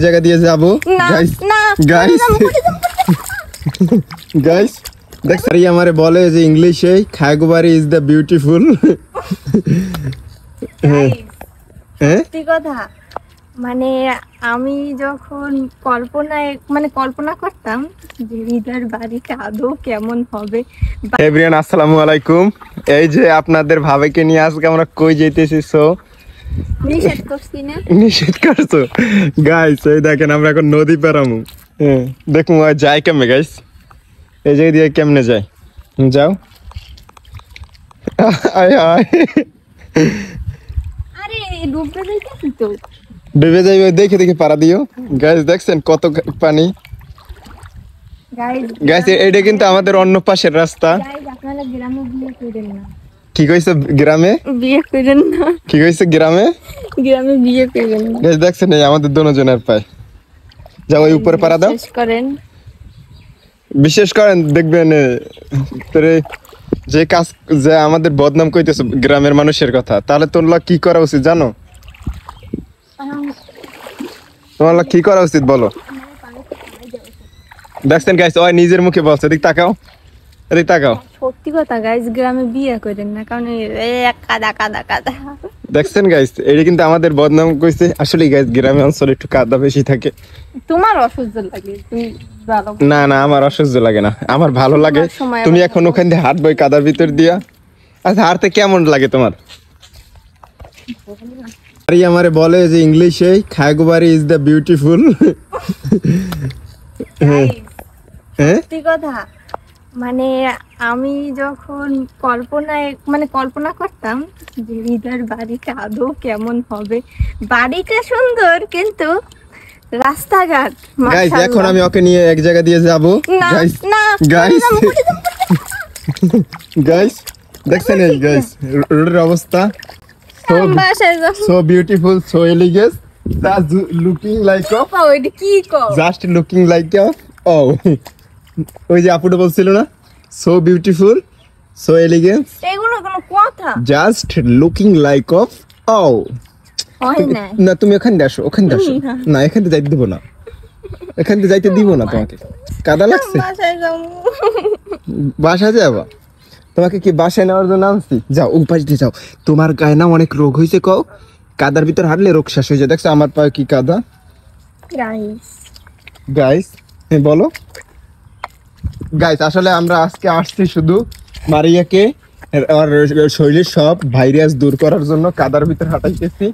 জায়গা দিয়ে যাব গাইস গাইস গাইস দেখ সারি আমারে বলে যে ইংলিশে খাগবাড়ি ইজ দ্য বিউটিফুল। সত্যি কথা, মানে আমি যখন কল্পনা করতাম যে হৃদয়ের বাড়িটা আদৌ কেমন হবে। এভরিওয়ান আসসালামু আলাইকুম। এই যে আপনাদের ভাবেকে নিয়ে আজকে আমরা কই যাইতেছি, সো নিষেধ করছি না? নিষেধ করছো গাইস। এই দেখেন আমরা এখন নদী পারামু। হ্যাঁ দেখুন যায় কেমনে গাইস, এই জায়গা দিয়ে কেমনে যায়, যাও। আয় আয় আরে ডুবতে যাইতেছি তো, ডুবে যাইবে, দেখে দেখে পারা দিও গাইস। দেখছেন কত পানি গাইস। এটা কিন্তু আমাদের অন্য পাশের রাস্তা। আপনারা গ্রামে বিয়ে করেন না? কি কইছে গ্রামে বিয়ে করেন না? কি কইছে গ্রামে বিয়ে করেন না গাইস। দেখছেন এই আমাদের দুজনের পায়, যাও ওই উপরে পারা দাও। বিশেষ করেন দেখবেন তোরে যে কাজ যে আমাদের বদনাম কইতেছে গ্রামের মানুষের কথা, তাহলে তোমরা কি করা উচিত জানো? তোমার কি করা উচিত বলো? দেখছেন গাইস ওই নিজের মুখে বলছে, এদিক তাকাও, এদিক তাকাও। সত্যি কথা গাইস, গ্রামে বিয়ে করেন না, কারণ কাদা কাদা কাদা। দেখছেন গাইস এটা কিন্তু আমাদের বদনাম কইছে। আসলে গাইস গ্রামে অঞ্চলে একটু কাদা বেশি থাকে। তোমার অসহ্য লাগে? তুমি ভালো না না, আমার অসহ্য লাগে না, আমার ভালো লাগে। তুমি এখন ওখান দিয়ে হাঁটবই কাদার ভিতর দিয়া। আচ্ছা হাঁটতে কেমন লাগে তোমার? আরে আমারে বলে যে ইংলিশে খাগবাড়ি ইজ দ্য বিউটিফুল। সত্যি কথা, মানে আমি যখন কল্পনা করতাম যে হৃদয়ের বাড়িটা আদৌ কেমন হবে। বাড়িটা সুন্দর কিন্তু রাস্তাঘাট গাইস এখন আমি ওকে নিয়ে এক জায়গা দিয়ে যাব গাইস গাইস গাইস। দেখছেন এই গাইস রোডের অবস্থা, so beautiful, so elegant, just looking like just looking like ও ওই যে আপুটা বলছিল না, সো বিউটিফুল, সো এলিগেন্ট, এগুলো কোনো কথা? জাস্ট লুকিং লাইক অফ ও না। তুমি ওখানে আসো, ওখানে আসো না, এখান থেকে যাইতে দিব না, এখান থেকে যাইতে দিব না তোমাকে। কাদা লাগছে? বাসায় যাবা? তোমাকে কি বাসায় নেওয়ার জন্য আনছি? যাও উপাসতে যাও, তোমার গায়ে না অনেক রোগ হয়েছে, কও কাদার ভিতর হাঁটলে রোগ শেষ হয়ে যায়। দেখছো আমার পায়ে কি কাদা গাইস। হ্যাঁ বলো গাইস। আসলে আমরা আজকে আসছি শুধু মারিয়াকে আর শরীরের সব ভাইরাস দূর করার জন্য কাদার ভিতর হাঁটাইতেছি।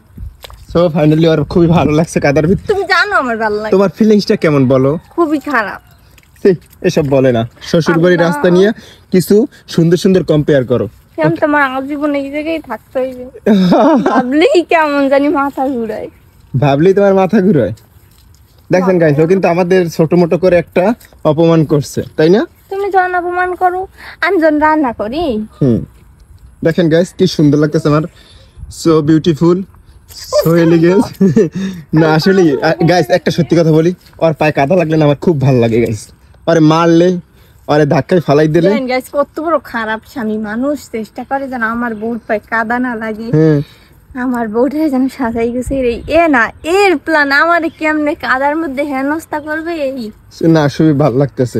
সো ফাইনালি আর খুবই ভালো লাগছে কাদার ভিতর। তুমি জানো আমার ভালো লাগে। তোমার ফিলিংসটা কেমন বলো? খুবই খারাপ। এসব বলে না, শ্বশুর বাড়ির রাস্তা নিয়ে কিছু সুন্দর সুন্দর কম্পেয়ার করো। তোমার আজীবনে এই জায়গায় থাকতে হইবে ভাবলেই কেমন জানি মাথা ঘুরায়। ভাবলেই তোমার মাথা ঘুরায়? দেখেন গাইস ও কিন্তু আমাদের ছোট মোটো করে একটা অপমান করছে, তাই না? তুমি যখন অপমান করো আমি যখন রান্না করি। দেখেন গাইস কি সুন্দর লাগতেছে আমার, সো বিউটিফুল, সো এলিগেন্ট। না আসলে গাইস একটা সত্যি কথা বলি, ওর পায়ে কাদা লাগলে না আমার খুব ভালো লাগে গাইস। আরে মারলে আরে ধাক্কায় ফালাই দিলে। গাইস কত বড় খারাপ স্বামী মানুষ, চেষ্টা করে যেন আমার বউর পায়ে কাদা না লাগে। আমার বউটা যেন সাজাই গেছে এর প্ল্যান আমার কেমনে কাদার মধ্যে হেনস্থা করবে এই। না খুবই ভালো লাগতেছে।